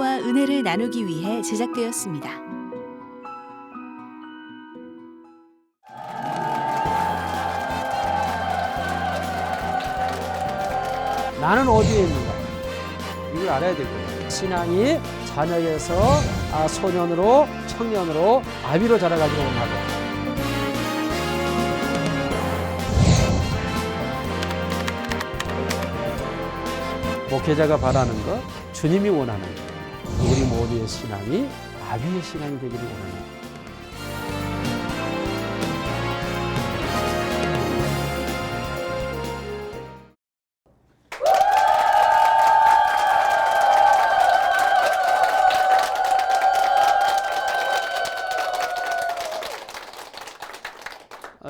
사랑과 은혜를 나누기 위해 제작되었습니다. 나는 어디에 있는가? 이걸 알아야 되거든요. 신앙이 자녀에서 소년으로, 청년으로, 아비로 자라가기를 원하고, 목회자가 바라는 것, 주님이 원하는 것, 우리 모두의 신앙이 아비의 신앙이 되기를 원하는 것.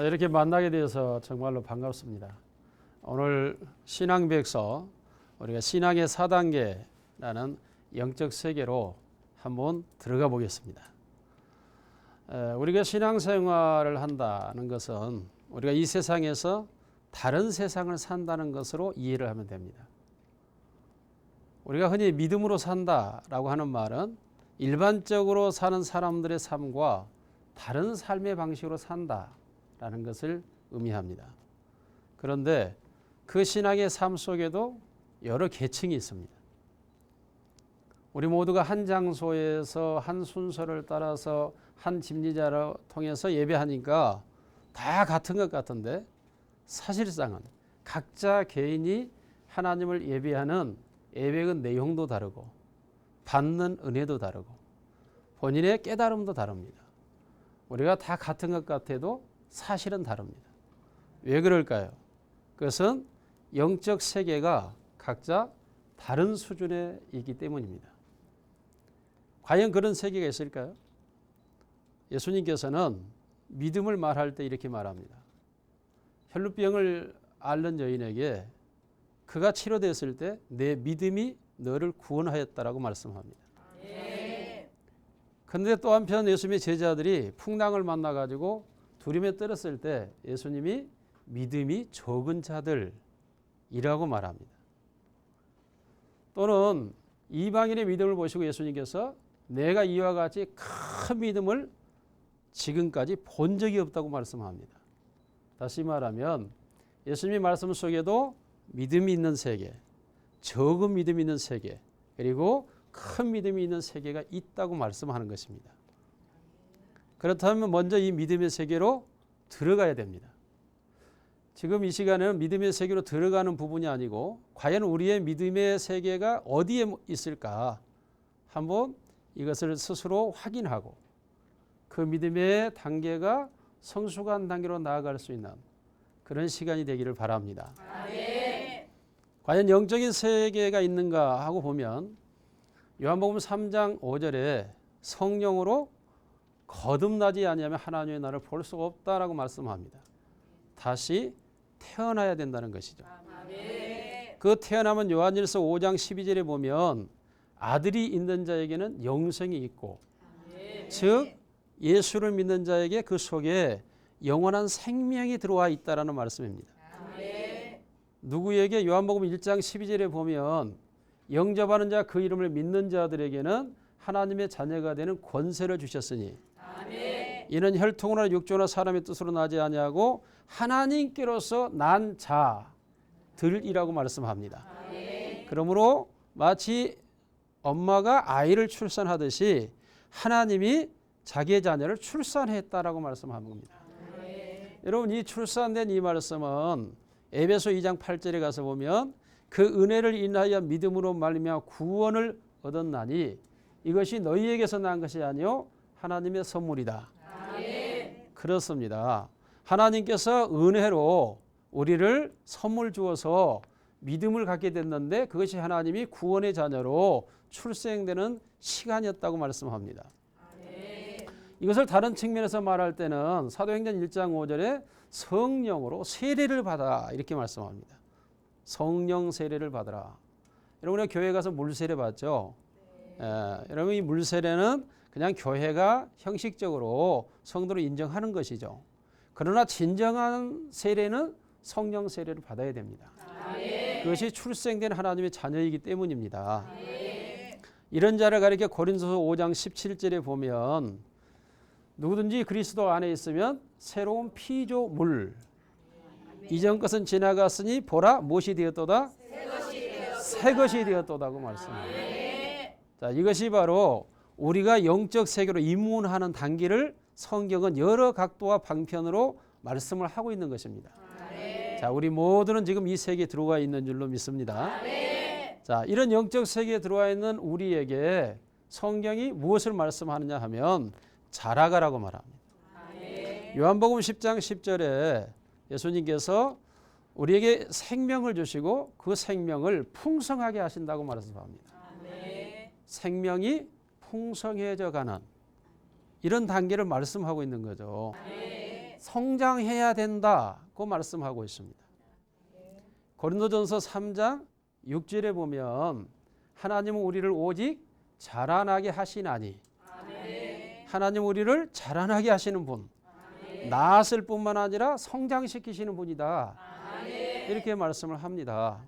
이렇게 만나게 되어서 정말로 반갑습니다. 오늘 신앙백서, 우리가 신앙의 4단계라는 영적 세계로 한번 들어가 보겠습니다. 우리가 신앙생활을 한다는 것은 우리가 이 세상에서 다른 세상을 산다는 것으로 이해를 하면 됩니다. 우리가 흔히 믿음으로 산다라고 하는 말은 일반적으로 사는 사람들의 삶과 다른 삶의 방식으로 산다라는 것을 의미합니다. 그런데 그 신앙의 삶 속에도 여러 계층이 있습니다. 우리 모두가 한 장소에서 한 순서를 따라서 한 집리자를 통해서 예배하니까 다 같은 것 같은데 사실상은 각자 개인이 하나님을 예배하는 예배의 내용도 다르고 받는 은혜도 다르고 본인의 깨달음도 다릅니다. 우리가 다 같은 것 같아도 사실은 다릅니다. 왜 그럴까요? 그것은 영적 세계가 각자 다른 수준에 있기 때문입니다. 과연 그런 세계가 있을까요? 예수님께서는 믿음을 말할 때 이렇게 말합니다. 혈루병을 앓는 여인에게 그가 치료됐을 때 내 믿음이 너를 구원하였다라고 말씀합니다. 그런데 또 한편 예수님의 제자들이 풍랑을 만나가지고 두려움에 떨었을 때 예수님이 믿음이 적은 자들이라고 말합니다. 또는 이방인의 믿음을 보시고 예수님께서 내가 이와 같이 큰 믿음을 지금까지 본 적이 없다고 말씀합니다. 다시 말하면 예수님의 말씀 속에도 믿음이 있는 세계, 적은 믿음이 있는 세계, 그리고 큰 믿음이 있는 세계가 있다고 말씀하는 것입니다. 그렇다면 먼저 이 믿음의 세계로 들어가야 됩니다. 지금 이 시간에는 믿음의 세계로 들어가는 부분이 아니고 과연 우리의 믿음의 세계가 어디에 있을까 한번 이것을 스스로 확인하고 그 믿음의 단계가 성숙한 단계로 나아갈 수 있는 그런 시간이 되기를 바랍니다. 과연 영적인 세계가 있는가 하고 보면 요한복음 3장 5절에 성령으로 거듭나지 아니하면 하나님의 나라를 볼 수가 없다라고 말씀합니다. 다시 태어나야 된다는 것이죠. 그 태어나면 요한일서 5장 12절에 보면 아들이 있는 자에게는 영생이 있고 즉 예수를 믿는 자에게 그 속에 영원한 생명이 들어와 있다라는 말씀입니다. 누구에게 요한복음 1장 12절에 보면 영접하는 자 그 이름을 믿는 자들에게는 하나님의 자녀가 되는 권세를 주셨으니 이는 혈통이나 육조나 사람의 뜻으로 나지 아니하고 하나님께로서 난 자들이라고 말씀합니다. 그러므로 마치 엄마가 아이를 출산하듯이 하나님이 자기의 자녀를 출산했다라고 말씀하는 겁니다. 여러분 이 출산된 이 말씀은 에베소 2장 8절에 가서 보면 그 은혜를 인하여 믿음으로 말미암아 구원을 얻었나니 이것이 너희에게서 난 것이 아니요 하나님의 선물이다. 그렇습니다. 하나님께서 은혜로 우리를 선물 주어서 믿음을 갖게 됐는데 그것이 하나님이 구원의 자녀로 출생되는 시간이었다고 말씀합니다. 이것을 다른 측면에서 말할 때는 사도행전 1장 5절에 성령으로 세례를 받아 이렇게 말씀합니다. 성령 세례를 받으라. 여러분 교회 가서 물세례 받죠? 여러분 이 물세례는 그냥 교회가 형식적으로 성도를 인정하는 것이죠. 그러나 진정한 세례는 성령 세례를 받아야 됩니다. 그것이 출생된 하나님의 자녀이기 때문입니다. 이런 자를 가리켜 고린도서 5장 17절에 보면 누구든지 그리스도 안에 있으면 새로운 피조물. 이전 것은 지나갔으니 보라 무엇이 되었도다? 새 것이 되었도다고 말씀합니다. 자, 이것이 바로 우리가 영적 세계로 입문하는 단계를 성경은 여러 각도와 방편으로 말씀을 하고 있는 것입니다. 자, 우리 모두는 지금 이 세계에 들어와 있는 줄로 믿습니다. 자, 이런 영적 세계에 들어와 있는 우리에게 성경이 무엇을 말씀하느냐 하면 자라가라고 말합니다. 요한복음 10장 10절에 예수님께서 우리에게 생명을 주시고 그 생명을 풍성하게 하신다고 말씀합니다. 생명이 풍성해져 가는 이런 단계를 말씀하고 있는 거죠. 성장해야 된다고 말씀하고 있습니다. 고린도전서 3장 6절에 보면 하나님은 우리를 오직 자라나게 하시나니 하나님 우리를 자라나게 하시는 분, 낳았을 뿐만 아니라 성장시키시는 분이다. 이렇게 말씀을 합니다.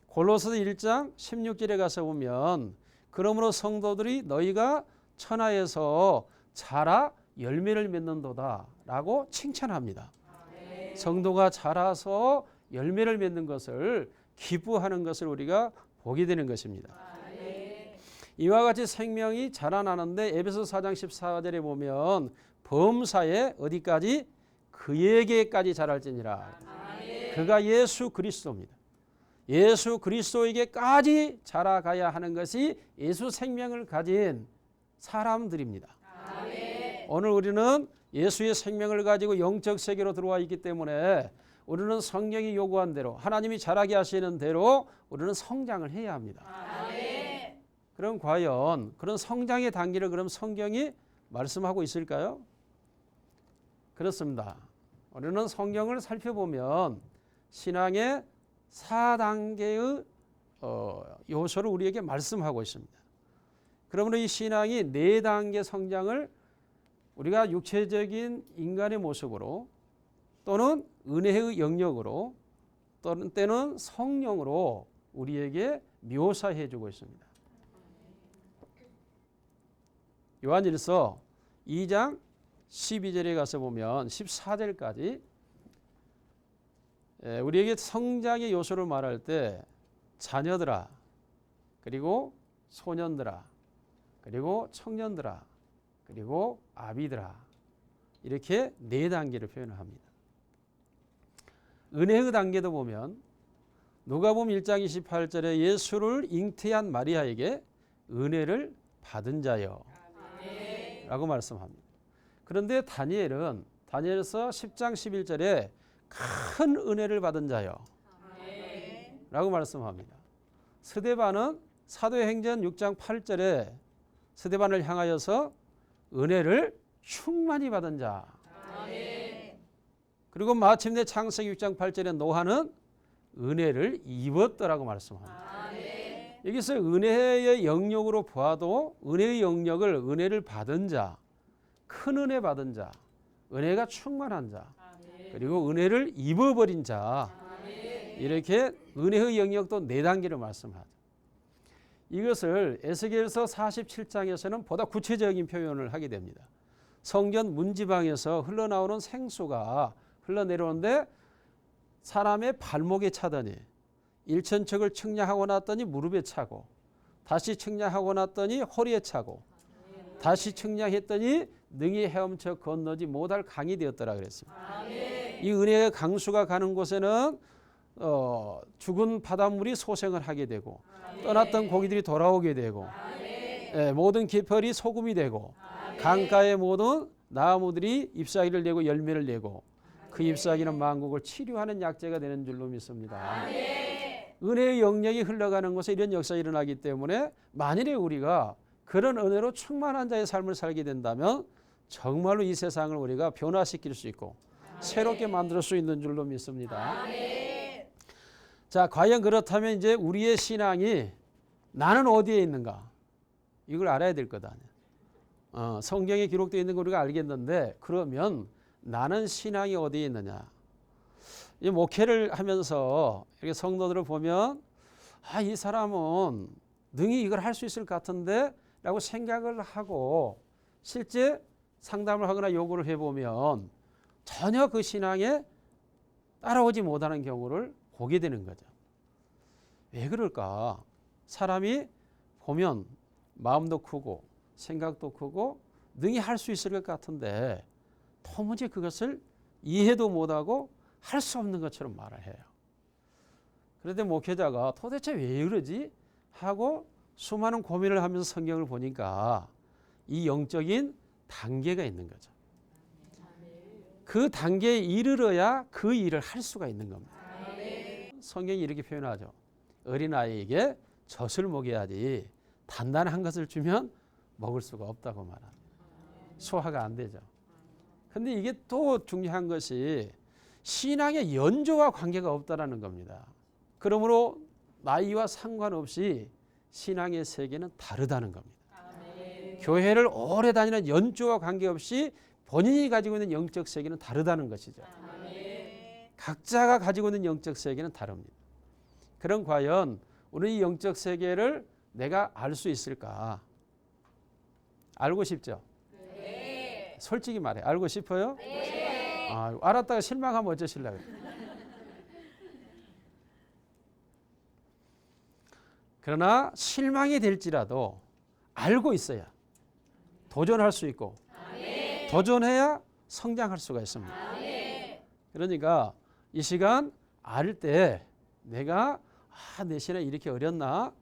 골로새서 1장 16절에 가서 보면 그러므로 성도들이 너희가 천하에서 자라 열매를 맺는도다 라고 칭찬합니다. 성도가 자라서 열매를 맺는 것을 기뻐하는 것을 우리가 보게 되는 것입니다. 이와 같이 생명이 자라나는데 에베소서 4장 14절에 보면 범사에 어디까지? 그에게까지 자랄지니라. 그가 예수 그리스도입니다. 예수 그리스도에게까지 자라가야 하는 것이 예수 생명을 가진 사람들입니다. 오늘 우리는 예수의 생명을 가지고 영적 세계로 들어와 있기 때문에 우리는 성경이 요구한 대로 하나님이 자라게 하시는 대로 우리는 성장을 해야 합니다. 그럼 과연 그런 성장의 단계를 그럼 성경이 말씀하고 있을까요? 그렇습니다. 우리는 성경을 살펴보면 신앙의 4단계의 요소를 우리에게 말씀하고 있습니다. 그러므로 이 신앙이 4단계 성장을 우리가 육체적인 인간의 모습으로 또는 은혜의 영역으로 또는 때는 성령으로 우리에게 묘사해 주고 있습니다. 요한일서 2장 12절에 가서 보면 14절까지 우리에게 성장의 요소를 말할 때 자녀들아 그리고 소년들아 그리고 청년들아 그리고 아비들아 이렇게 4단계를 표현을 합니다. 은혜의 단계도 보면 누가복음 1장 28절에 예수를 잉태한 마리아에게 은혜를 받은 자여 라고 말씀합니다. 그런데 다니엘서 10장 11절에 큰 은혜를 받은 자여 라고 말씀합니다. 스데반은 사도행전 6장 8절에 스데반을 향하여서 은혜를 충만히 받은 자. 그리고 마침내 창세기 6장 8절에 노아는 은혜를 입었더라고 말씀합니다. 여기서 은혜의 영역으로 보아도 은혜의 영역을 은혜를 받은 자, 큰 은혜 받은 자, 은혜가 충만한 자, 그리고 은혜를 입어버린 자 이렇게 은혜의 영역도 4단계를 말씀하죠. 이것을 에스겔서 47장에서는 보다 구체적인 표현을 하게 됩니다. 성전 문지방에서 흘러나오는 생수가 흘러내려오는데 사람의 발목에 차더니 일천척을 측량하고 났더니 무릎에 차고 다시 측량하고 났더니 허리에 차고 다시 측량했더니 능히 헤엄쳐 건너지 못할 강이 되었더라 그랬습니다. 이 은혜의 강수가 가는 곳에는 죽은 바닷물이 소생을 하게 되고 떠났던 고기들이 돌아오게 되고 모든 기펄이 소금이 되고 강가의 모든 나무들이 잎사귀를 내고 열매를 내고 그 잎사귀는 만국을 치료하는 약재가 되는 줄로 믿습니다. 은혜의 영역이 흘러가는 곳에 이런 역사가 일어나기 때문에 만일에 우리가 그런 은혜로 충만한 자의 삶을 살게 된다면 정말로 이 세상을 우리가 변화시킬 수 있고 새롭게 만들 수 있는 줄로 믿습니다. 자, 과연 그렇다면 이제 우리의 신앙이 나는 어디에 있는가? 이걸 알아야 될 거다. 성경에 기록되어 있는 거 우리가 알겠는데 그러면 나는 신앙이 어디에 있느냐? 이 목회를 하면서 이렇게 성도들을 보면 이 사람은 능히 이걸 할 수 있을 것 같은데 라고 생각을 하고 실제 상담을 하거나 요구를 해보면 전혀 그 신앙에 따라오지 못하는 경우를 보게 되는 거죠. 왜 그럴까? 사람이 보면 마음도 크고 생각도 크고 능히 할 수 있을 것 같은데 도무지 그것을 이해도 못하고 할 수 없는 것처럼 말을 해요. 그런데 목회자가 도대체 왜 그러지? 하고 수많은 고민을 하면서 성경을 보니까 이 영적인 단계가 있는 거죠. 그 단계에 이르러야 그 일을 할 수가 있는 겁니다. 성경이 이렇게 표현하죠. 어린아이에게 젖을 먹여야지 단단한 것을 주면 먹을 수가 없다고 말합니다. 소화가 안 되죠. 근데 이게 또 중요한 것이 신앙의 연조와 관계가 없다라는 겁니다. 그러므로 나이와 상관없이 신앙의 세계는 다르다는 겁니다. 교회를 오래 다니는 연조와 관계없이 본인이 가지고 있는 영적 세계는 다르다는 것이죠. 각자가 가지고 있는 영적 세계는 다릅니다. 그럼 과연 우리 이 영적 세계를 내가 알 수 있을까? 알고 싶죠? 네. 솔직히 말해. 알고 싶어요? 네. 알았다가 실망하면 어쩌실래요? 그러나 실망이 될지라도 알고 있어야 도전할 수 있고 도전해야 성장할 수가 있습니다. 그러니까 이 시간 알 때 내가 내 신앙이 이렇게 어렸나?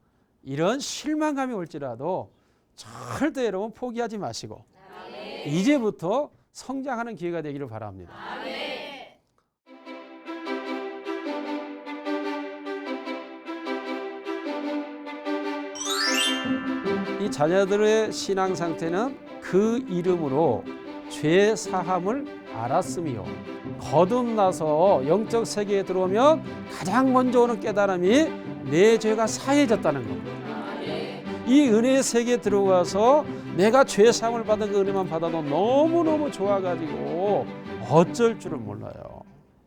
이런 실망감이 올지라도 절대 여러분 포기하지 마시고 이제부터 성장하는 기회가 되기를 바랍니다. 이 자녀들의 신앙 상태는 그 이름으로 죄 사함을 알았으며 거듭나서 영적 세계에 들어오면 가장 먼저 오는 깨달음이 내 죄가 사해졌다는 겁니다. 이 은혜의 세계에 들어가서 내가 죄 사함을 받은 그 은혜만 받아도 너무너무 좋아가지고 어쩔 줄을 몰라요.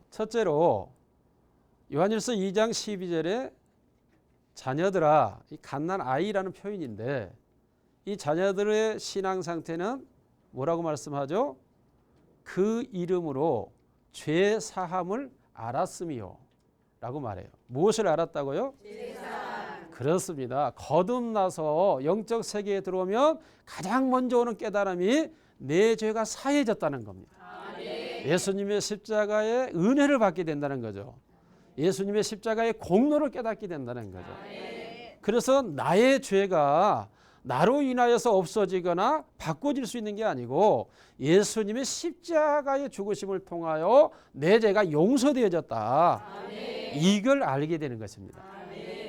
첫째로 요한일서 2장 12절에 자녀들아, 이 갓난 아이라는 표현인데 이 자녀들의 신앙 상태는 뭐라고 말씀하죠? 그 이름으로 죄 사함을 알았으며 라고 말해요. 무엇을 알았다고요? 그렇습니다. 거듭나서 영적 세계에 들어오면 가장 먼저 오는 깨달음이 내 죄가 사해졌다는 겁니다. 예수님의 십자가의 은혜를 받게 된다는 거죠. 예수님의 십자가의 공로를 깨닫게 된다는 거죠. 그래서 나의 죄가 나로 인하여서 없어지거나 바꿔질 수 있는 게 아니고 예수님의 십자가의 죽으심을 통하여 내 죄가 용서되어졌다. 이걸 알게 되는 것입니다.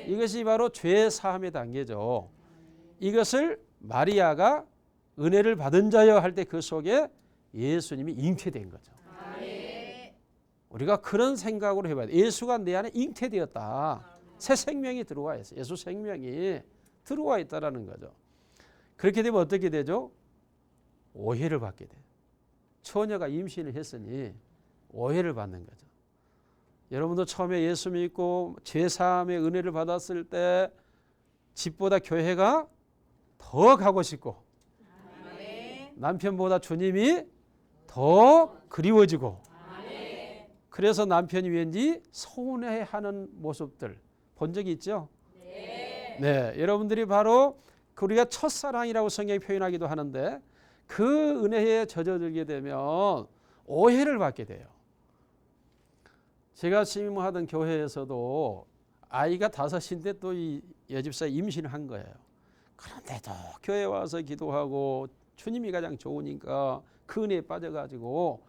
이것이 바로 죄 사함의 단계죠. 이것을 마리아가 은혜를 받은 자여 할 때 그 속에 예수님이 잉태된 거죠. 우리가 그런 생각으로 해봐야 돼. 예수가 내 안에 잉태되었다. 새 생명이 들어와 있어요. 예수 생명이 들어와 있다는 거죠. 그렇게 되면 어떻게 되죠? 오해를 받게 돼요. 처녀가 임신을 했으니 오해를 받는 거죠. 여러분도 처음에 예수 믿고 죄사함의 은혜를 받았을 때 집보다 교회가 더 가고 싶고 남편보다 주님이 더 그리워지고 그래서 남편이 왠지 서운해하는 모습들 본 적이 있죠? 네, 여러분들이 바로 우리가 첫사랑이라고 성경이 표현하기도 하는데 그 은혜에 젖어들게 되면 오해를 받게 돼요. 제가 심임하던 교회에서도 아이가 5인데 또 이 여집사가 임신을 한 거예요. 그런데도 교회 와서 기도하고 주님이 가장 좋으니까 그 은혜에 빠져가지고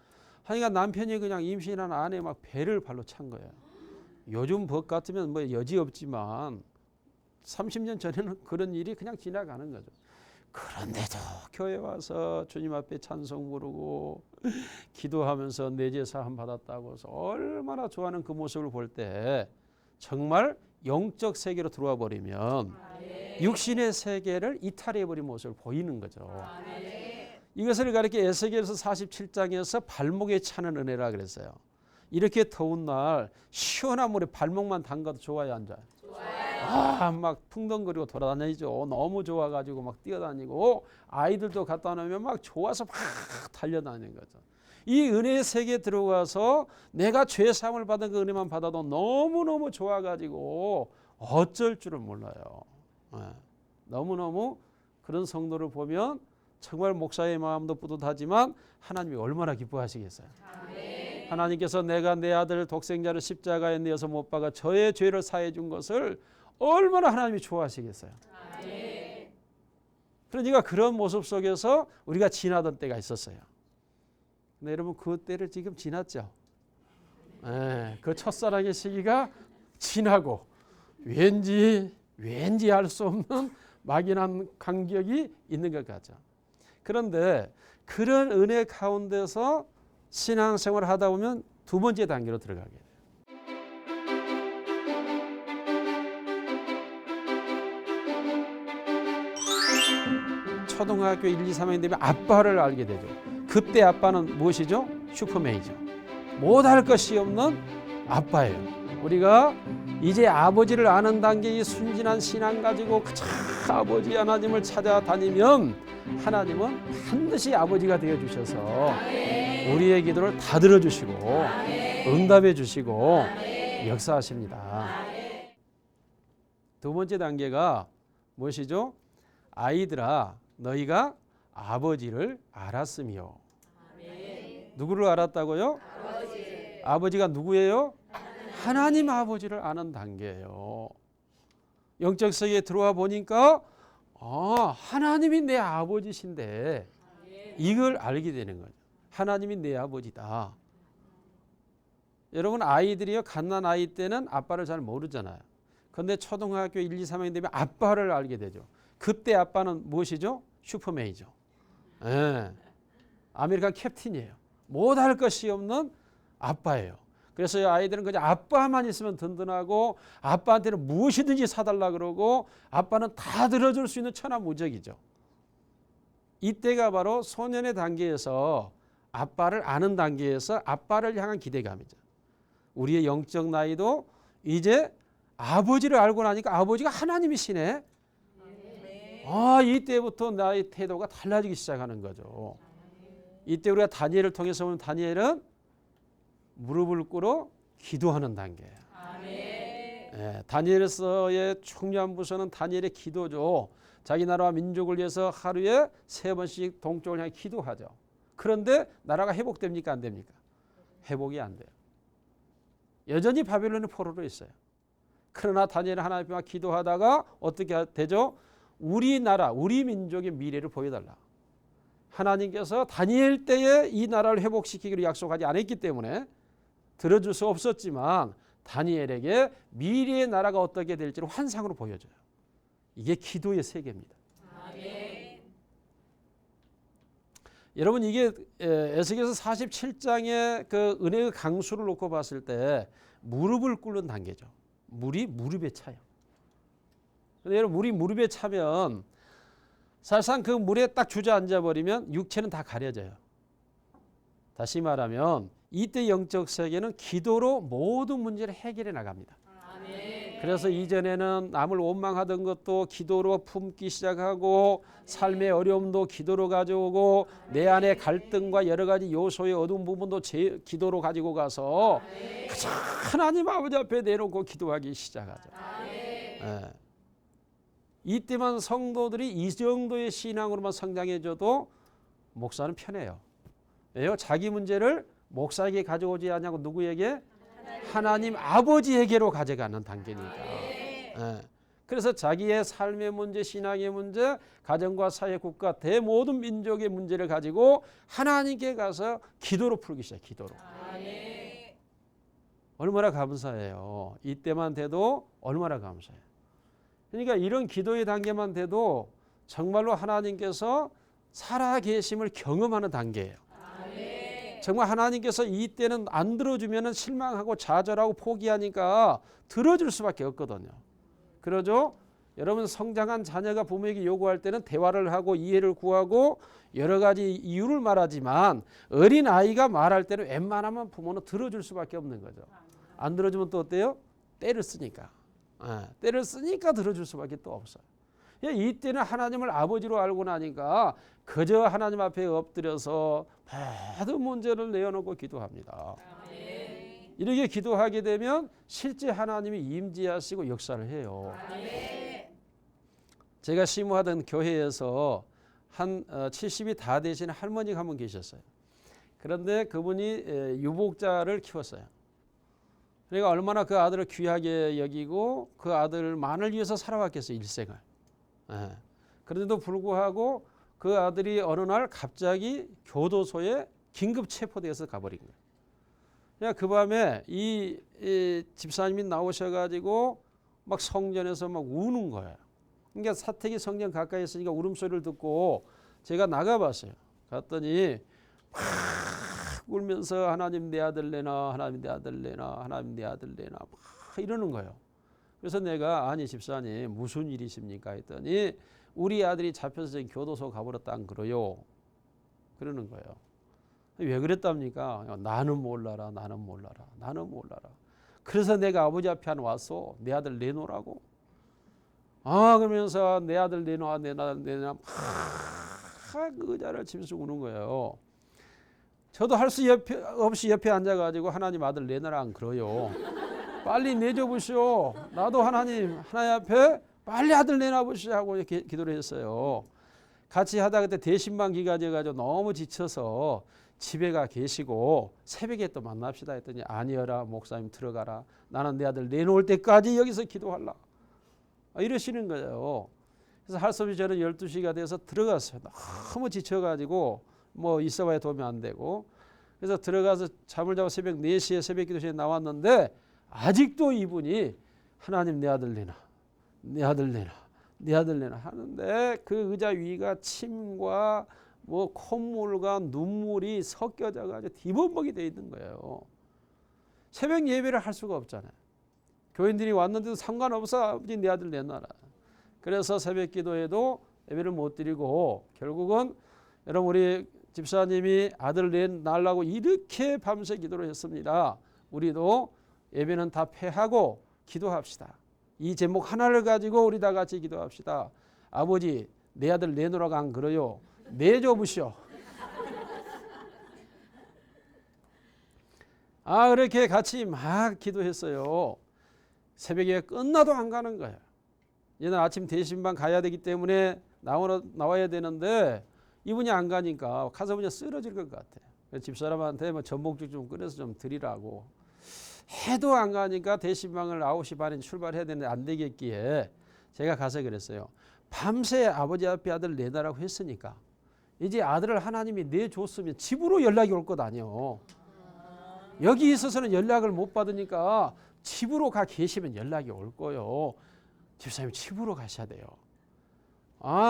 하니까 남편이 그냥 임신한 아내 막 배를 발로 찬 거예요. 요즘 법 같으면 뭐 여지없지만 30년 전에는 그런 일이 그냥 지나가는 거죠. 그런데도 교회 와서 주님 앞에 찬송 부르고 기도하면서 내 죄 사함 받았다고 해서 얼마나 좋아하는 그 모습을 볼 때 정말 영적 세계로 들어와 버리면 육신의 세계를 이탈해 버린 모습을 보이는 거죠. 이것을 가리켜 에스겔서 47장에서 발목에 차는 은혜라 그랬어요. 이렇게 더운 날 시원한 물에 발목만 담가도 좋아요, 안 좋아요? 막 풍덩거리고 돌아다니죠. 너무 좋아가지고 막 뛰어다니고 아이들도 갖다 놓으면 막 좋아서 막 달려다니는 거죠. 이 은혜의 세계에 들어가서 내가 죄 사함을 받은 그 은혜만 받아도 너무너무 좋아가지고 어쩔 줄을 몰라요. 너무너무 그런 성도를 보면 정말 목사의 마음도 뿌듯하지만 하나님이 얼마나 기뻐하시겠어요. 하나님께서 내가 내 아들 독생자를 십자가에 내어서 못 박아 저의 죄를 사해 준 것을 얼마나 하나님이 좋아하시겠어요. 그러니까 그런 모습 속에서 우리가 지나던 때가 있었어요. 근데 여러분 그 때를 지금 지났죠. 그 첫사랑의 시기가 지나고 왠지 알 수 없는 막연한 감격이 있는 것 같죠. 그런데 그런 은혜 가운데서 신앙생활을 하다 보면 두 번째 단계로 들어가게 돼요. 초등학교 1, 2, 3학년 되면 아빠를 알게 되죠. 그때 아빠는 무엇이죠? 슈퍼맨이죠. 못할 것이 없는 아빠예요. 우리가 이제 아버지를 아는 단계의 순진한 신앙 가지고 아버지 하나님을 찾아다니면 하나님은 반드시 아버지가 되어주셔서 우리의 기도를 다 들어주시고 응답해 주시고 역사하십니다. 두 번째 단계가 무엇이죠? 아이들아 너희가 아버지를 알았으며. 누구를 알았다고요? 아버지가 누구예요? 하나님 아버지를 아는 단계예요. 영적 세계에 들어와 보니까 하나님이 내 아버지신데 이걸 알게 되는 거죠. 하나님이 내 아버지다. 여러분 아이들이요 갓난 아이 때는 아빠를 잘 모르잖아요. 그런데 초등학교 1, 2, 3학년 되면 아빠를 알게 되죠. 그때 아빠는 무엇이죠? 슈퍼맨이죠. 아메리칸 캡틴이에요. 못할 것이 없는 아빠예요. 그래서 아이들은 그냥 아빠만 있으면 든든하고 아빠한테는 무엇이든지 사달라 그러고 아빠는 다 들어줄 수 있는 천하무적이죠. 이때가 바로 소년의 단계에서 아빠를 아는 단계에서 아빠를 향한 기대감이죠. 우리의 영적 나이도 이제 아버지를 알고 나니까 아버지가 하나님이시네. 이때부터 나의 태도가 달라지기 시작하는 거죠. 이때 우리가 다니엘을 통해서 보면 다니엘은 무릎을 꿇어 기도하는 단계예요. 다니엘서의 중요한 부서는 다니엘의 기도죠. 자기 나라와 민족을 위해서 하루에 3번씩 동쪽을 향해 기도하죠. 그런데 나라가 회복됩니까? 안 됩니까? 회복이 안 돼요. 여전히 바벨론의 포로로 있어요. 그러나 다니엘은 하나님 앞에 기도하다가 어떻게 되죠? 우리 나라, 우리 민족의 미래를 보여달라. 하나님께서 다니엘 때에 이 나라를 회복시키기로 약속하지 않았기 때문에 들어줄 수 없었지만 다니엘에게 미래의 나라가 어떻게 될지를 환상으로 보여줘요. 이게 기도의 세계입니다. 여러분 이게 에스겔서 47장의 그 은혜의 강수를 놓고 봤을 때 무릎을 꿇는 단계죠. 물이 무릎에 차요. 근데 여러분 물이 무릎에 차면 사실상 그 물에 딱 주저앉아 버리면 육체는 다 가려져요. 다시 말하면 이때 영적 세계는 기도로 모든 문제를 해결해 나갑니다. 그래서 이전에는 남을 원망하던 것도 기도로 품기 시작하고 삶의 어려움도 기도로 가져오고 내 안에 갈등과 여러 가지 요소의 어두운 부분도 기도로 가지고 가서 하나님 아버지 앞에 내놓고 기도하기 시작하죠. 이때만 성도들이 이 정도의 신앙으로만 성장해줘도 목사는 편해요. 왜요? 자기 문제를 목사에게 가져오지 않냐고 누구에게? 하나님 아버지에게로 가져가는 단계니까. 그래서 자기의 삶의 문제, 신앙의 문제, 가정과 사회, 국가, 대모든 민족의 문제를 가지고 하나님께 가서 기도로 풀기 시작해요. 기도로. 얼마나 감사해요. 이때만 돼도 얼마나 감사해요. 그러니까 이런 기도의 단계만 돼도 정말로 하나님께서 살아계심을 경험하는 단계예요. 정말 하나님께서 이때는 안 들어주면 실망하고 좌절하고 포기하니까 들어줄 수밖에 없거든요. 그러죠? 여러분 성장한 자녀가 부모에게 요구할 때는 대화를 하고 이해를 구하고 여러 가지 이유를 말하지만 어린 아이가 말할 때는 웬만하면 부모는 들어줄 수밖에 없는 거죠. 안 들어주면 또 어때요? 때를 쓰니까. 때를 쓰니까 들어줄 수밖에 또 없어요. 이때는 하나님을 아버지로 알고 나니까 그저 하나님 앞에 엎드려서 모든 문제를 내어놓고 기도합니다. 이렇게 기도하게 되면 실제 하나님이 임재하시고 역사를 해요. 제가 시무하던 교회에서 한 70이 다 되신 할머니가 한 분 계셨어요. 그런데 그분이 유복자를 키웠어요. 그러니까 얼마나 그 아들을 귀하게 여기고 그 아들만을 위해서 살아왔겠어요, 일생을. 그런데도 불구하고 그 아들이 어느 날 갑자기 교도소에 긴급 체포돼서 가버린 거예요. 그러니까 그 밤에 이 집사님이 나오셔가지고 막 성전에서 막 우는 거예요. 그러니까 사택이 성전 가까이 있으니까 울음소리를 듣고 제가 나가봤어요. 갔더니 막 울면서 하나님 내 아들 내놔, 하나님 내 아들 내놔, 하나님 내 아들 내놔 막 이러는 거예요. 그래서 내가 아니 집사님 무슨 일이십니까 했더니 우리 아들이 잡혀서 지금 교도소 가버렸다 안 그래요? 그러는 거예요. 왜 그랬답니까? 나는 몰라라, 나는 몰라라, 나는 몰라라. 그래서 내가 아버지 앞에 안 왔어. 내 아들 내놓으라고. 그러면서 내 아들 내놔, 내 아들 내놔. 그 의자를 치면서 우는 거예요. 저도 할 수 없이 옆에 앉아가지고 하나님 아들 내놔라 안 그래요. 빨리 내줘 보시오. 나도 하나님 앞에 빨리 아들 내놔 보시오 하고 이렇게 기도를 했어요. 같이 하다 그때 대신방 기간이어가지고 너무 지쳐서 집에 가 계시고 새벽에 또 만납시다 했더니 아니여라 목사님 들어가라. 나는 내 아들 내놓을 때까지 여기서 기도할라. 이러시는 거예요. 그래서 할 수 없이 저는 12시가 돼서 들어갔어요. 너무 지쳐가지고 뭐 있어봐야 도움이 안 되고. 그래서 들어가서 잠을 자고 새벽 4시에 새벽 기도실에 나왔는데 아직도 이분이 하나님 내 아들 내놔, 내 아들 내놔, 내 아들 내놔 하는데 그 의자 위가 침과 뭐 콧물과 눈물이 섞여져 가지고 뒤범벅이 돼 있는 거예요. 새벽 예배를 할 수가 없잖아요. 교인들이 왔는데도 상관없어. 아버지 내 아들 내놔라. 그래서 새벽 기도에도 예배를 못 드리고 결국은 여러분 우리 집사님이 아들 내달라고 이렇게 밤새 기도를 했습니다. 우리도 예배는 다 패하고 기도합시다. 이 제목 하나를 가지고 우리 다 같이 기도합시다. 아버지 내 아들 내놓으라고 안 그래요. 내줘 보시오. 그렇게 같이 막 기도했어요. 새벽에 끝나도 안 가는 거예요. 얘는 아침 대신방 가야 되기 때문에 나와야 되는데 이분이 안 가니까 가서 그냥 쓰러질 것 같아요. 집사람한테 뭐 전복죽 좀 끓여서 좀 드리라고 해도 안 가니까 대신방을 9시 반에 출발해야 되는데 안 되겠기에 제가 가서 그랬어요. 밤새 아버지 앞에 아들 내달라고 했으니까 이제 아들을 하나님이 내줬으면 집으로 연락이 올 것 아니에요. 여기 있어서는 연락을 못 받으니까 집으로 가 계시면 연락이 올 거예요. 집사님 집으로 가셔야 돼요.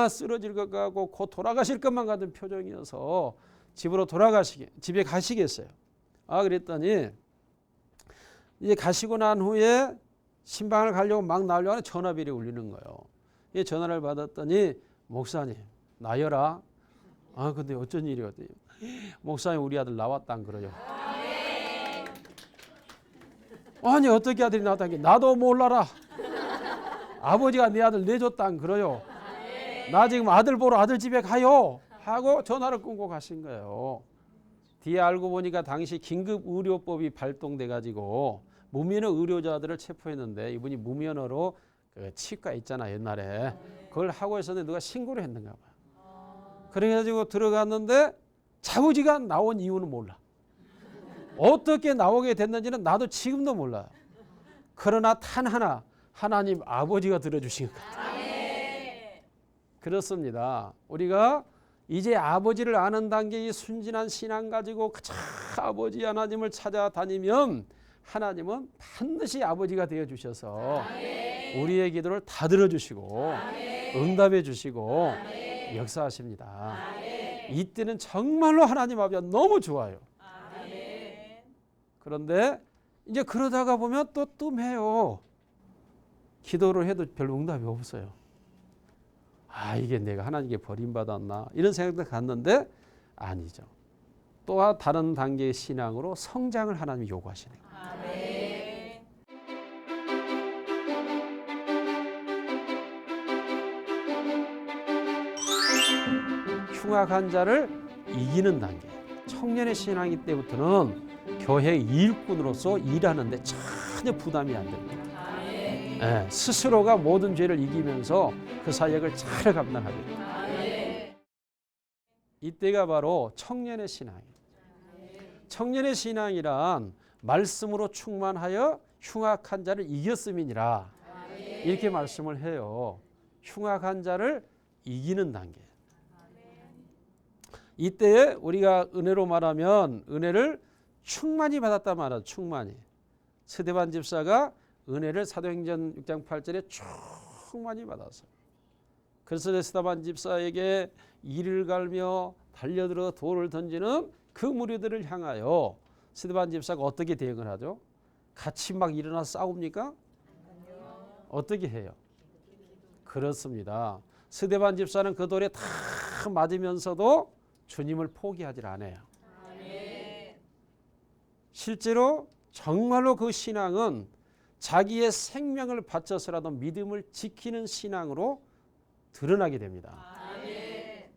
쓰러질 것 같고 곧 돌아가실 것만 같은 표정이어서 집에 가시겠어요. 그랬더니 이제 가시고 난 후에 신방을 가려고 막 나오려고 하는 전화벨이 울리는 거예요. 이 전화를 받았더니 목사님 나여라. 근데 어쩐 일이었대요. 목사님 우리 아들 나왔다 안 그래요. 아니 어떻게 아들이 나왔다는 게 나도 몰라라. 아버지가 내 아들 내줬다 안 그래요. 나 지금 아들 보러 아들 집에 가요 하고 전화를 끊고 가신 거예요. 뒤에 알고 보니까 당시 긴급 의료법이 발동돼 가지고 무면허 의료자들을 체포했는데 이분이 무면허로 그 치과 있잖아 옛날에 그걸 하고 있었는데 누가 신고를 했는가 봐. 그래가지고 들어갔는데 자우지가 나온 이유는 몰라. 어떻게 나오게 됐는지는 나도 지금도 몰라요. 그러나 탄 하나 하나님 아버지가 들어주신 것 같아요. 그렇습니다. 우리가 이제 아버지를 아는 단계의 순진한 신앙 가지고 그저 아버지 하나님을 찾아다니면 하나님은 반드시 아버지가 되어주셔서 우리의 기도를 다 들어주시고 응답해 주시고 역사하십니다. 이때는 정말로 하나님 아버지가 너무 좋아요. 그런데 이제 그러다가 보면 또 뜸해요. 기도를 해도 별로 응답이 없어요. 이게 내가 하나님께 버림받았나 이런 생각도 갔는데 아니죠. 또 다른 단계의 신앙으로 성장을 하나님이 요구하시는 거예요. 흉악한 자를 이기는 단계. 청년의 신앙이 때부터는 교회 일꾼으로서 일하는데 전혀 부담이 안 됩니다. 예, 스스로가 모든 죄를 이기면서 그 사역을 잘 감당하게 됩니다. 이때가 바로 청년의 신앙이에요. 청년의 신앙이란 말씀으로 충만하여 흉악한 자를 이겼음이니라 이렇게 말씀을 해요. 흉악한 자를 이기는 단계. 이때에 우리가 은혜로 말하면 은혜를 충만히 받았다 말하죠. 충만히. 스데반 집사가 은혜를 사도행전 6장 8절에 충만히 받았어요. 그래서 스데반 집사에게 이를 갈며 달려들어 돌을 던지는 그 무리들을 향하여 스데반 집사가 어떻게 대응을 하죠? 같이 막 일어나 싸웁니까? 어떻게 해요? 그렇습니다. 스데반 집사는 그 돌에 다 맞으면서도 주님을 포기하지 않아요. 실제로 정말로 그 신앙은 자기의 생명을 바쳐서라도 믿음을 지키는 신앙으로 드러나게 됩니다.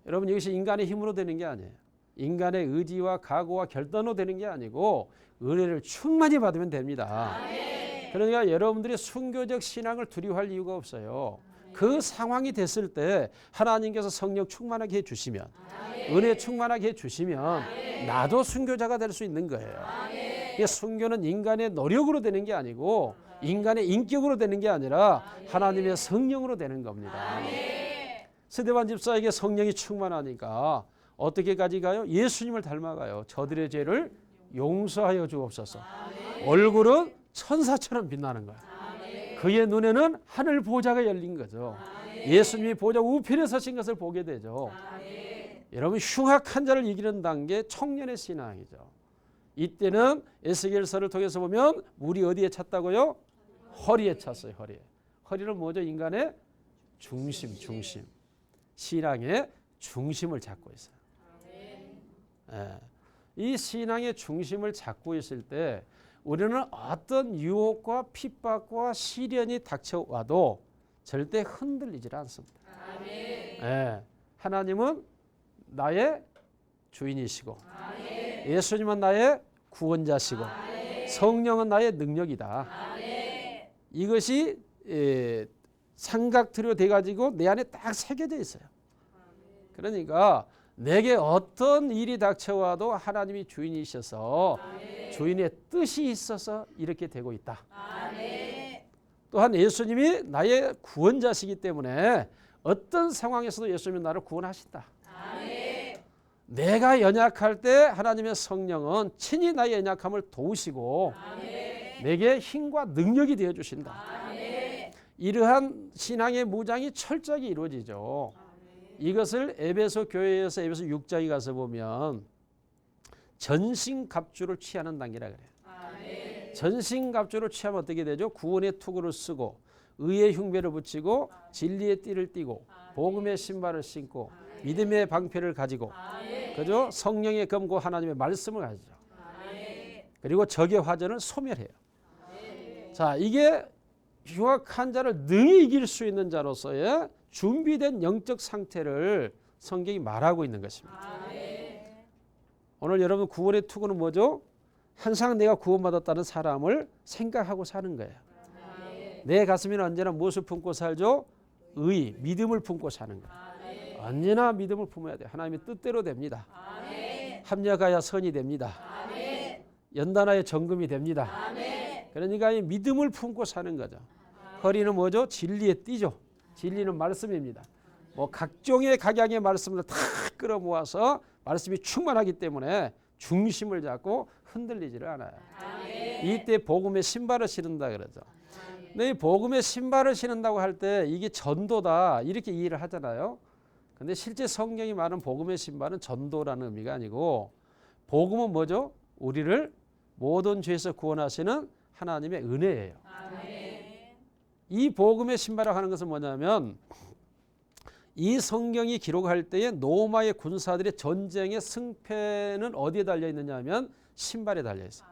여러분 이것이 인간의 힘으로 되는 게 아니에요. 인간의 의지와 각오와 결단으로 되는 게 아니고 은혜를 충만히 받으면 됩니다. 그러니까 여러분들이 순교적 신앙을 두려워할 이유가 없어요. 그 상황이 됐을 때 하나님께서 성령 충만하게 해주시면 은혜 충만하게 해주시면 나도 순교자가 될 수 있는 거예요. 순교는 인간의 노력으로 되는 게 아니고 인간의 인격으로 되는 게 아니라 하나님의 성령으로 되는 겁니다. 스데반 집사에게 성령이 충만하니까 어떻게까지 가요? 예수님을 닮아가요. 저들의 죄를 용서하여 주옵소서. 얼굴은 천사처럼 빛나는 거예요. 그의 눈에는 하늘 보좌가 열린 거죠. 예수님이 보좌 우편에 서신 것을 보게 되죠. 여러분 흉악한 자를 이기는 단계 청년의 신앙이죠. 이때는 에스겔서를 통해서 보면 물이 어디에 찼다고요? 허리에 찼어요. 허리에. 허리는 뭐죠? 인간의 중심. 신앙의 중심을 잡고 있어요. 예. 이 신앙의 중심을 잡고 있을 때 우리는 어떤 유혹과 핍박과 시련이 닥쳐와도 절대 흔들리질 않습니다. 예. 하나님은 나의 주인이시고 예수님은 나의 구원자시고 성령은 나의 능력이다. 이것이 삼각트로 돼가지고 내 안에 딱 새겨져 있어요. 그러니까 내게 어떤 일이 닥쳐와도 하나님이 주인이셔서 주인의 뜻이 있어서 이렇게 되고 있다. 또한 예수님이 나의 구원자시기 때문에 어떤 상황에서도 예수님은 나를 구원하신다. 내가 연약할 때 하나님의 성령은 친히 나의 연약함을 도우시고 내게 힘과 능력이 되어주신다. 이러한 신앙의 무장이 철저하게 이루어지죠. 이것을 에베소 교회에서 에베소 6장에 가서 보면 전신갑주를 취하는 단계라 그래요. 전신갑주를 취하면 어떻게 되죠? 구원의 투구를 쓰고 의의 흉배를 붙이고 진리의 띠를 띠고 복음의 신발을 신고 믿음의 방패를 가지고 그죠? 성령의 검고 하나님의 말씀을 가지죠. 그리고 적의 화전을 소멸해요. 자, 이게 흉악한 자를 능히 이길 수 있는 자로서의 준비된 영적 상태를 성경이 말하고 있는 것입니다. 오늘 여러분 구원의 투구는 뭐죠? 항상 내가 구원받았다는 사람을 생각하고 사는 거예요. 내 가슴에는 언제나 무엇을 품고 살죠? 의, 믿음을 품고 사는 거예요. 언제나 믿음을 품어야 돼요. 하나님의 뜻대로 됩니다. 합력하여 선이 됩니다. 연단하여 정금이 됩니다. 그러니까 이 믿음을 품고 사는 거죠. 허리는 뭐죠? 진리의 띠죠. 진리는 말씀입니다. 뭐 각종의 각양의 말씀을 다 끌어모아서 말씀이 충만하기 때문에 중심을 잡고 흔들리지를 않아요. 이때 복음의 신발을 신는다 그러죠. 근데 이 복음의 신발을 신는다고 할 때 이게 전도다 이렇게 이해를 하잖아요. 근데 실제 성경이 말하는 복음의 신발은 전도라는 의미가 아니고 복음은 뭐죠? 우리를 모든 죄에서 구원하시는 하나님의 은혜예요. 이 복음의 신발이라고 하는 것은 뭐냐면 이 성경이 기록할 때에 로마의 군사들의 전쟁의 승패는 어디에 달려 있느냐 하면 신발에 달려 있어요.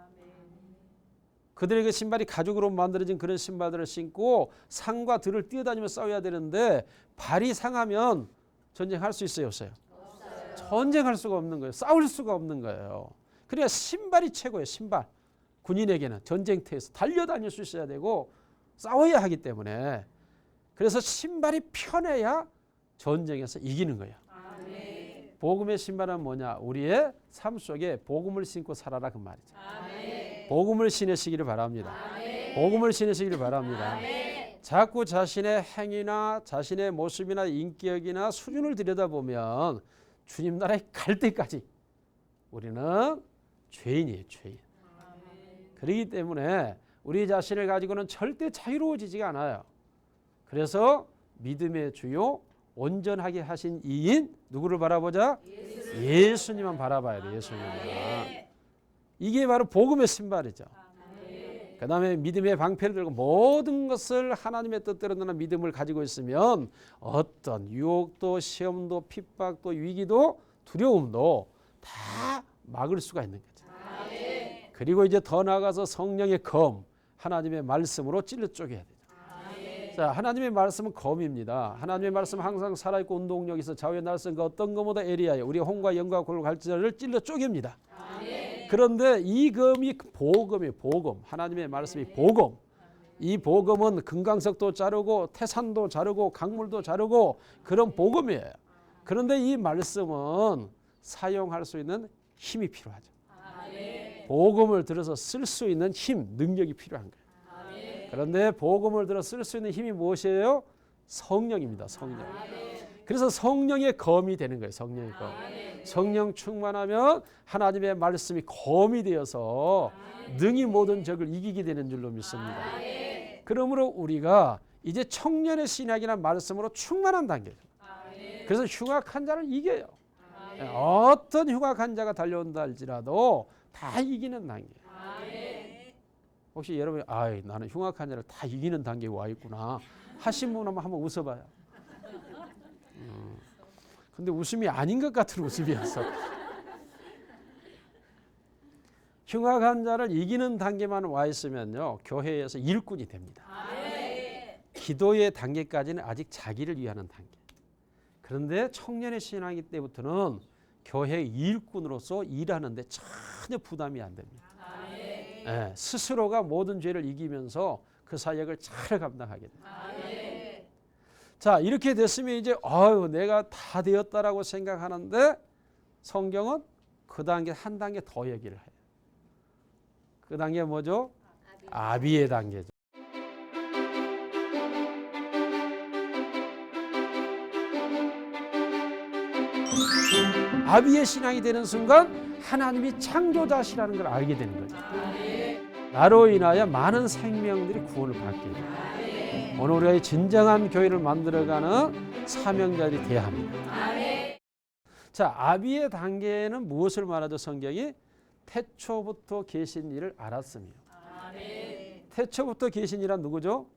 그들의 그 신발이 가죽으로 만들어진 그런 신발들을 신고 상과 들을 뛰어다니며 싸워야 되는데 발이 상하면 전쟁할 수 있어요, 없어요? 전쟁할 수가 없는 거예요. 싸울 수가 없는 거예요. 그러니까 신발이 최고예요. 신발. 군인에게는 전쟁터에서 달려다닐 수 있어야 되고 싸워야 하기 때문에 그래서 신발이 편해야 전쟁에서 이기는 거예요. 복음의 신발은 뭐냐? 우리의 삶 속에 복음을 신고 살아라 그 말이죠. 복음을 신으시기를 바랍니다. 복음을 신으시기를 바랍니다. 자꾸 자신의 행위나 자신의 모습이나 인격이나 수준을 들여다보면 주님 나라에 갈 때까지 우리는 죄인이에요. 죄인. 그렇기 때문에 우리 자신을 가지고는 절대 자유로워지지가 않아요. 그래서 믿음의 주요 온전하게 하신 이인 누구를 바라보자? 예수님만 바라봐야 돼. 예수님만. 이게 바로 복음의 신발이죠. 그 다음에 믿음의 방패를 들고 모든 것을 하나님의 뜻대로 되는 믿음을 가지고 있으면 어떤 유혹도 시험도 핍박도 위기도 두려움도 다 막을 수가 있는 거죠. 그리고 이제 더 나아가서 성령의 검 하나님의 말씀으로 찔러 쪼개야 되죠. 자, 하나님의 말씀은 검입니다. 하나님의 말씀은 항상 살아있고 운동력이 있어 좌우의 날선 그 어떤 것보다 예리하여 우리 홍과 영과 골 갈지를 찔러 쪼갭니다. 그런데 이 검이 복음이에요. 복음. 하나님의 말씀이 복음. 이 복음은 금강석도 자르고 태산도 자르고 강물도 자르고 그런 복음이에요. 그런데 이 말씀은 사용할 수 있는 힘이 필요하죠. 복음을 들어서 쓸 수 있는 힘, 능력이 필요한 거예요. 그런데 복음을 들어 쓸 수 있는 힘이 무엇이에요? 성령입니다. 성령. 그래서 성령의 검이 되는 거예요. 성령의 검. 성령 충만하면 하나님의 말씀이 검이 되어서 능히 모든 적을 이기게 되는 줄로 믿습니다. 그러므로 우리가 이제 청년의 신학이나 말씀으로 충만한 단계죠. 그래서 흉악한 자를 이겨요. 어떤 흉악한 자가 달려온다 할지라도 다 이기는 단계예요. 혹시 여러분이 나는 흉악한 자를 다 이기는 단계에 와 있구나 하신 분 한번 웃어봐요. 근데 웃음이 아닌 것 같은 웃음이었어. 흉악한 자를 이기는 단계만 와 있으면요 교회에서 일꾼이 됩니다. 기도의 단계까지는 아직 자기를 위하는 단계. 그런데 청년의 신앙이 때부터는 교회 일꾼으로서 일하는데 전혀 부담이 안 됩니다. 네, 스스로가 모든 죄를 이기면서 그 사역을 잘 감당하게 됩니다. 자, 이렇게 됐으면 이제 내가 다 되었다라고 생각하는데 성경은 그 단계 한 단계 더 얘기를 해요. 그 단계 뭐죠? 아비의 단계죠. 아비의 신앙이 되는 순간 하나님이 창조자시라는 걸 알게 되는 거죠. 나로 인하여 많은 생명들이 구원을 받게 돼요. 오늘 우리가 진정한 교회를 만들어가는 사명자들이 돼야 합니다. 자, 아비의 단계는 무엇을 말하죠? 성경이 태초부터 계신 이를 알았으며. 태초부터 계신 이란 누구죠?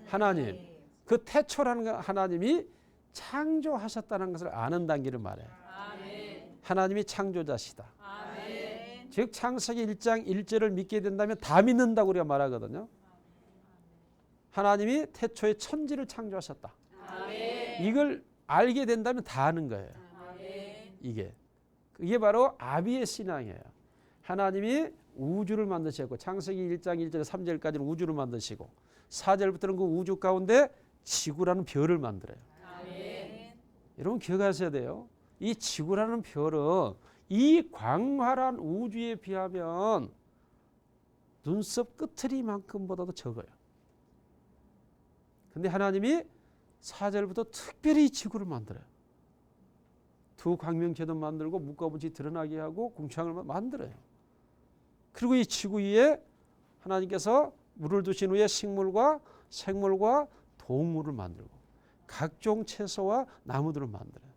하나님. 그 태초라는 하나님이 창조하셨다는 것을 아는 단계를 말해요. 하나님이 창조자시다. 즉 창세기 1장 1절을 믿게 된다면 다 믿는다고 우리가 말하거든요. 하나님이 태초에 천지를 창조하셨다. 이걸 알게 된다면 다 아는 거예요. 이게 바로 아비의 신앙이에요. 하나님이 우주를 만드셨고 창세기 1장 1절 3절까지는 우주를 만드시고 4절부터는 그 우주 가운데 지구라는 별을 만들어요. 여러분 기억하셔야 돼요. 이 지구라는 별은 이 광활한 우주에 비하면 눈썹 끝트리만큼보다도 적어요. 근데 하나님이 4절부터 특별히 지구를 만들어요. 두 광명체도 만들고 물과분치 드러나게 하고 궁창을 만들어요. 그리고 이 지구 위에 하나님께서 물을 두신 후에 식물과 생물과 동물을 만들고 각종 채소와 나무들을 만들어요.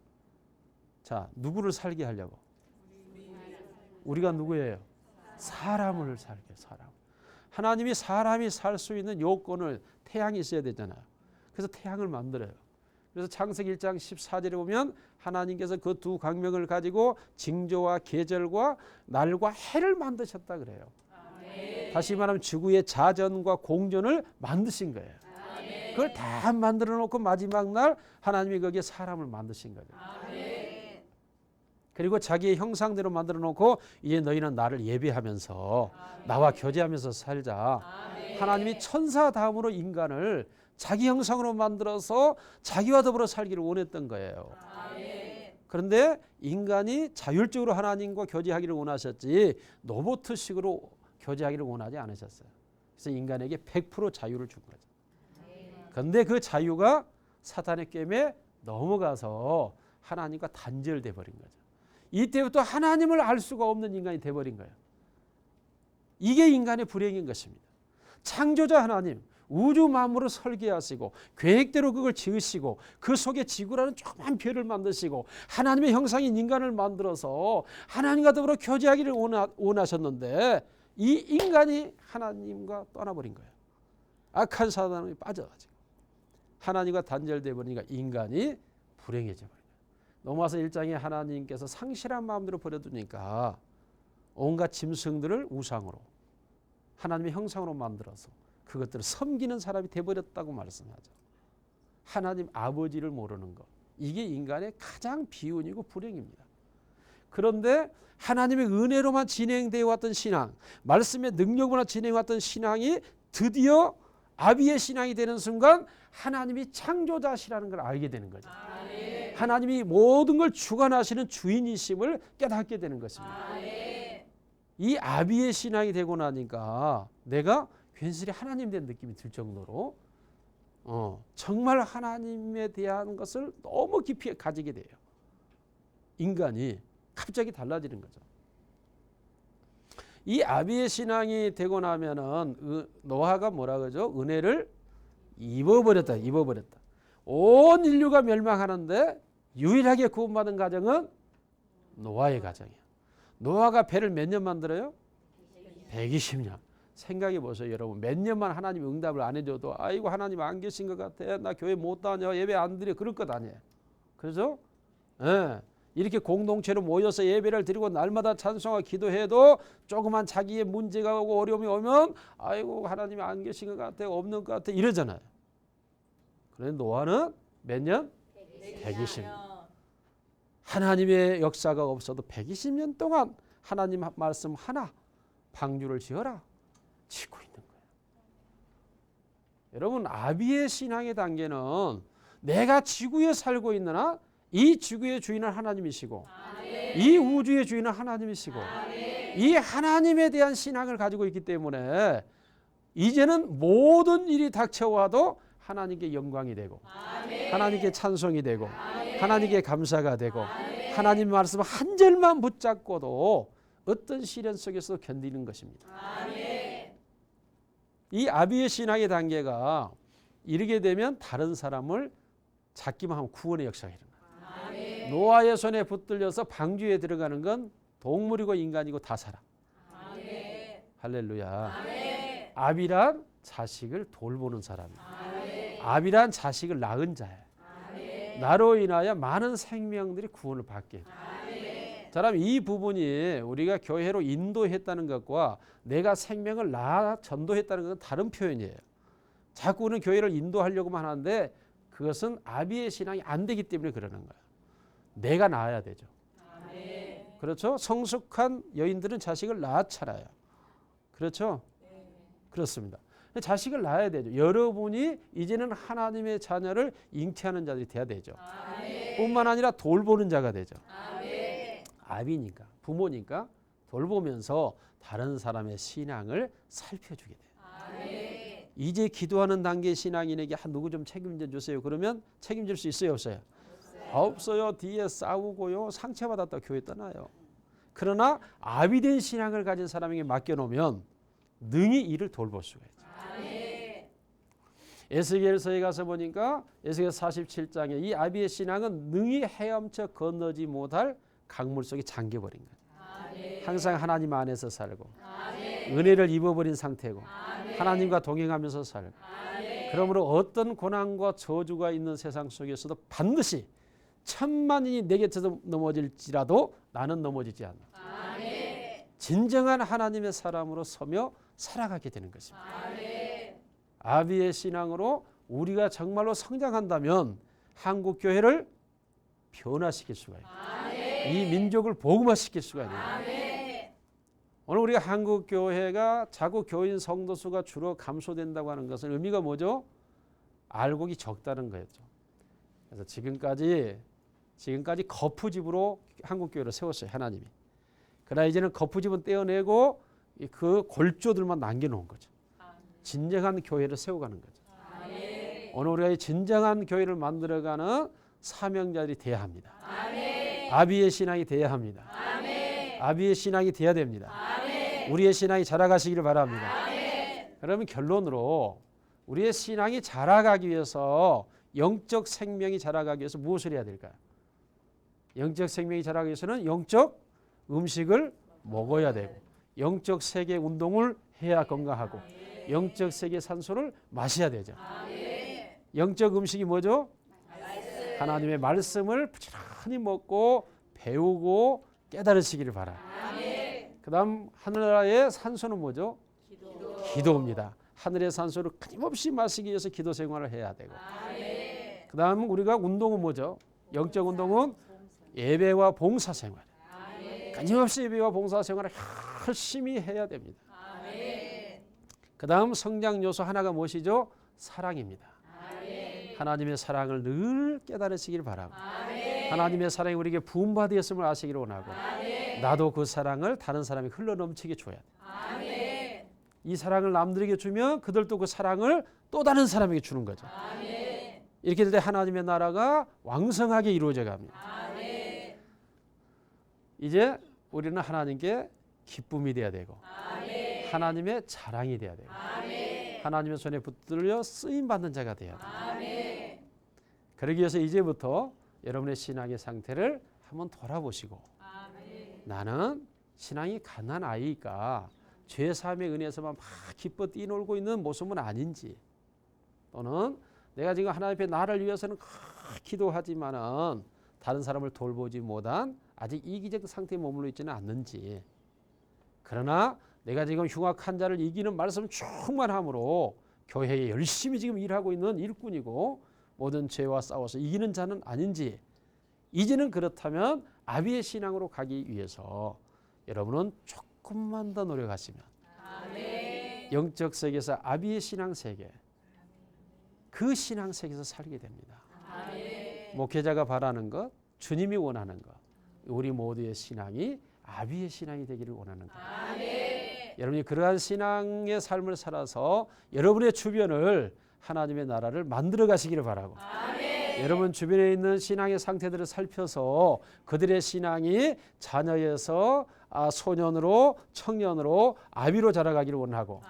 자, 누구를 살게 하려고? 우리가 누구예요? 사람을 살게 해요. 사람. 하나님이 사람이 살 수 있는 요건을 태양이 있어야 되잖아요. 그래서 태양을 만들어요. 그래서 창세기 1장 14절에 보면 하나님께서 그 두 광명을 가지고 징조와 계절과 날과 해를 만드셨다 그래요. 다시 말하면 지구의 자전과 공전을 만드신 거예요. 그걸 다 만들어 놓고 마지막 날 하나님이 거기에 사람을 만드신 거죠. 그리고 자기의 형상대로 만들어 놓고 이제 너희는 나를 예배하면서 나와 교제하면서 살자. 하나님이 천사 다음으로 인간을 자기 형상으로 만들어서 자기와 더불어 살기를 원했던 거예요. 그런데 인간이 자율적으로 하나님과 교제하기를 원하셨지 로봇식으로 교제하기를 원하지 않으셨어요. 그래서 인간에게 100% 자유를 준 거죠. 그런데 그 자유가 사탄의 꾀에 넘어가서 하나님과 단절돼 버린 거죠. 이때부터 하나님을 알 수가 없는 인간이 돼버린 거예요. 이게 인간의 불행인 것입니다. 창조자 하나님, 우주 만물을 설계하시고 계획대로 그걸 지으시고 그 속에 지구라는 조그만 별을 만드시고 하나님의 형상인 인간을 만들어서 하나님과 더불어 교제하기를 원하셨는데 이 인간이 하나님과 떠나버린 거예요. 악한 사단에 빠져가지고 하나님과 단절돼 버리니까 인간이 불행해져 버린 거예요. 로마서 1장에 하나님께서 상실한 마음대로 버려두니까 온갖 짐승들을 우상으로 하나님의 형상으로 만들어서 그것들을 섬기는 사람이 돼버렸다고 말씀하죠. 하나님 아버지를 모르는 것. 이게 인간의 가장 비운이고 불행입니다. 그런데 하나님의 은혜로만 진행되어 왔던 신앙, 말씀의 능력으로만 진행해 왔던 신앙이 드디어 아비의 신앙이 되는 순간 하나님이 창조자시라는 걸 알게 되는 거죠. 하나님이 모든 걸 주관하시는 주인이심을 깨닫게 되는 것입니다. 이 아비의 신앙이 되고 나니까 내가 괜스레 하나님 된 느낌이 들 정도로 정말 하나님에 대한 것을 너무 깊이 가지게 돼요. 인간이 갑자기 달라지는 거죠. 이 아비의 신앙이 되고 나면은 노아가 뭐라 그러죠? 은혜를 입어버렸다. 온 인류가 멸망하는데 유일하게 구원받은 가정은 노아의 가정이에요. 노아가 배를 몇 년 만들어요? 120년. 생각해 보세요, 여러분. 몇 년만 하나님이 응답을 안 해줘도 아이고 하나님 안 계신 것 같아. 나 교회 못 다녀. 예배 안 드려. 그럴 것 아니에요. 그렇죠? 예. 이렇게 공동체로 모여서 예배를 드리고 날마다 찬송하고 기도해도 조그만 자기의 문제가 오고 어려움이 오면 아이고 하나님이 안 계신 것 같아. 없는 것 같아. 이러잖아요. 그런데 노아는 몇 년? 120년. 하나님의 역사가 없어도 120년 동안 하나님 말씀 하나 방주를 지어라 짓고 있는 거예요. 여러분 아비의 신앙의 단계는 내가 지구에 살고 있느나 이 지구의 주인은 하나님이시고 이 우주의 주인은 하나님이시고 이 하나님에 대한 신앙을 가지고 있기 때문에 이제는 모든 일이 닥쳐와도 하나님께 영광이 되고 하나님께 찬송이 되고 하나님께 감사가 되고 하나님 말씀 한 절만 붙잡고도 어떤 시련 속에서 견디는 것입니다. 이 아비의 신앙의 단계가 이르게 되면 다른 사람을 잡기만 하면 구원의 역사가 일어나요. 노아의 손에 붙들려서 방주에 들어가는 건 동물이고 인간이고 다 살아. 할렐루야. 아비란 자식을 돌보는 사람이에요. 아비란 자식을 낳은 자예요. 나로 인하여 많은 생명들이 구원을 받게 해요. 사람 이 부분이 우리가 교회로 인도했다는 것과 내가 생명을 낳아 전도했다는 것은 다른 표현이에요. 자꾸 우리는 교회를 인도하려고만 하는데 그것은 아비의 신앙이 안 되기 때문에 그러는 거예요. 내가 낳아야 되죠. 그렇죠? 성숙한 여인들은 자식을 낳잖아요. 그렇죠? 그렇습니다. 자식을 낳아야 되죠. 여러분이 이제는 하나님의 자녀를 잉태하는 자들이 돼야 되죠. 뿐만 아니라 돌보는 자가 되죠. 아비니까 부모니까 돌보면서 다른 사람의 신앙을 살펴주게 돼요. 이제 기도하는 단계 신앙인에게 누구 좀 책임져 주세요. 그러면 책임질 수 있어요, 없어요? 없어요. 뒤에 싸우고요. 상처받았다 교회 떠나요. 그러나 아비된 신앙을 가진 사람에게 맡겨놓으면 능히 이를 돌볼 수가 있죠. 에스겔서에 가서 보니까 에스겔 47장에 이 아비의 신앙은 능히 헤엄쳐 건너지 못할 강물 속에 잠겨버린 거예요. 항상 하나님 안에서 살고 은혜를 입어버린 상태고 하나님과 동행하면서 살고 그러므로 어떤 고난과 저주가 있는 세상 속에서도 반드시 천만인이 내 곁에서 넘어질지라도 나는 넘어지지 않아. 진정한 하나님의 사람으로 서며 살아가게 되는 것입니다. 아비의 신앙으로 우리가 정말로 성장한다면 한국 교회를 변화시킬 수가 있습니다. 이 민족을 복음화시킬 수가 있는. 오늘 우리가 한국 교회가 자꾸 교인 성도 수가 줄어 감소된다고 하는 것은 의미가 뭐죠? 알곡이 적다는 거였죠. 그래서 지금까지 거푸집으로 한국 교회를 세웠어요, 하나님이. 그러나 이제는 거푸집은 떼어내고 그 골조들만 남겨놓은 거죠. 진정한 교회를 세워가는 거죠. 오늘 우리가 이 진정한 교회를 만들어가는 사명자들이 돼야 합니다. 아비의 신앙이 돼야 합니다. 아비의 신앙이 돼야 됩니다. 우리의 신앙이 자라가시기를 바랍니다. 그러면 결론으로 우리의 신앙이 자라가기 위해서, 영적 생명이 자라가기 위해서 무엇을 해야 될까요? 영적 생명이 자라가기 위해서는 영적 음식을 먹어야 되고, 영적 세계 운동을 해야 건강하고, 영적 세계 산소를 마셔야 되죠. 영적 음식이 뭐죠? 하나님의 말씀을 부지런히 먹고 배우고 깨달으시기를 바랍니다. 그 다음 하늘나라의 산소는 뭐죠? 기도입니다. 하늘의 산소를 끊임없이 마시기 위해서 기도 생활을 해야 되고, 그 다음 우리가 운동은 뭐죠? 영적 운동은 예배와 봉사 생활. 끊임없이 예배와 봉사 생활을 열심히 해야 됩니다. 그 다음 성장 요소 하나가 무엇이죠? 사랑입니다. 하나님의 사랑을 늘 깨달으시기를 바라고, 하나님의 사랑이 우리에게 부음받았음을 아시기를 원하고, 나도 그 사랑을 다른 사람이 흘러넘치게 줘야 돼. 이 사랑을 남들에게 주면 그들도 그 사랑을 또 다른 사람에게 주는 거죠. 이렇게 될 때 하나님의 나라가 왕성하게 이루어져 갑니다. 이제 우리는 하나님께 기쁨이 돼야 되고, 하나님의 자랑이 돼야 되고, 하나님의 손에 붙들려 쓰임받는 자가 돼야 돼요. 그러기 위해서 이제부터 여러분의 신앙의 상태를 한번 돌아보시고, 나는 신앙이 가난한 아이니까 죄사함의 은혜에서만 막 기뻐 뛰놀고 있는 모습은 아닌지, 또는 내가 지금 하나님 앞에 나를 위해서는 기도하지만은 다른 사람을 돌보지 못한 아직 이기적 상태에 머물러 있지는 않는지, 그러나 내가 지금 흉악한 자를 이기는 말씀 충만함으로 교회에 열심히 지금 일하고 있는 일꾼이고 모든 죄와 싸워서 이기는 자는 아닌지, 이제는 그렇다면 아비의 신앙으로 가기 위해서 여러분은 조금만 더 노력하시면 영적 세계에서 아비의 신앙 세계, 그 신앙 세계에서 살게 됩니다. 목회자가 바라는 것, 주님이 원하는 것, 우리 모두의 신앙이 아비의 신앙이 되기를 원하는 것. 여러분이 그러한 신앙의 삶을 살아서 여러분의 주변을 하나님의 나라를 만들어 가시기를 바라고, 여러분 주변에 있는 신앙의 상태들을 살펴서 그들의 신앙이 자녀에서 소년으로, 청년으로, 아비로 자라가기를 원하고,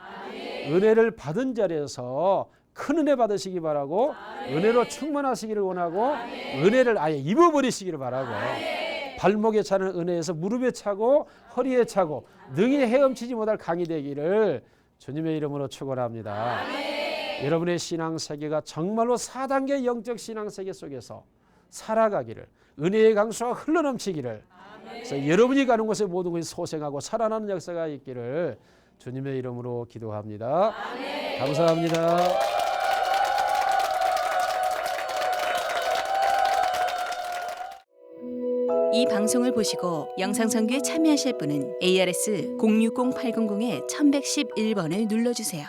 은혜를 받은 자리에서 큰 은혜 받으시기 바라고, 은혜로 충만하시기를 원하고, 은혜를 아예 입어버리시기를 바라고, 발목에 차는 은혜에서 무릎에 차고 허리에 차고 능히 헤엄치지 못할 강이 되기를 주님의 이름으로 축원합니다. 여러분의 신앙 세계가 정말로 4단계 영적 신앙 세계 속에서 살아가기를, 은혜의 강수가 흘러넘치기를, 그래서 여러분이 가는 곳에 모든 것이 소생하고 살아나는 역사가 있기를 주님의 이름으로 기도합니다. 감사합니다. 이 방송을 보시고 영상선교에 참여하실 분은 ARS 060-800-1111번을 눌러주세요.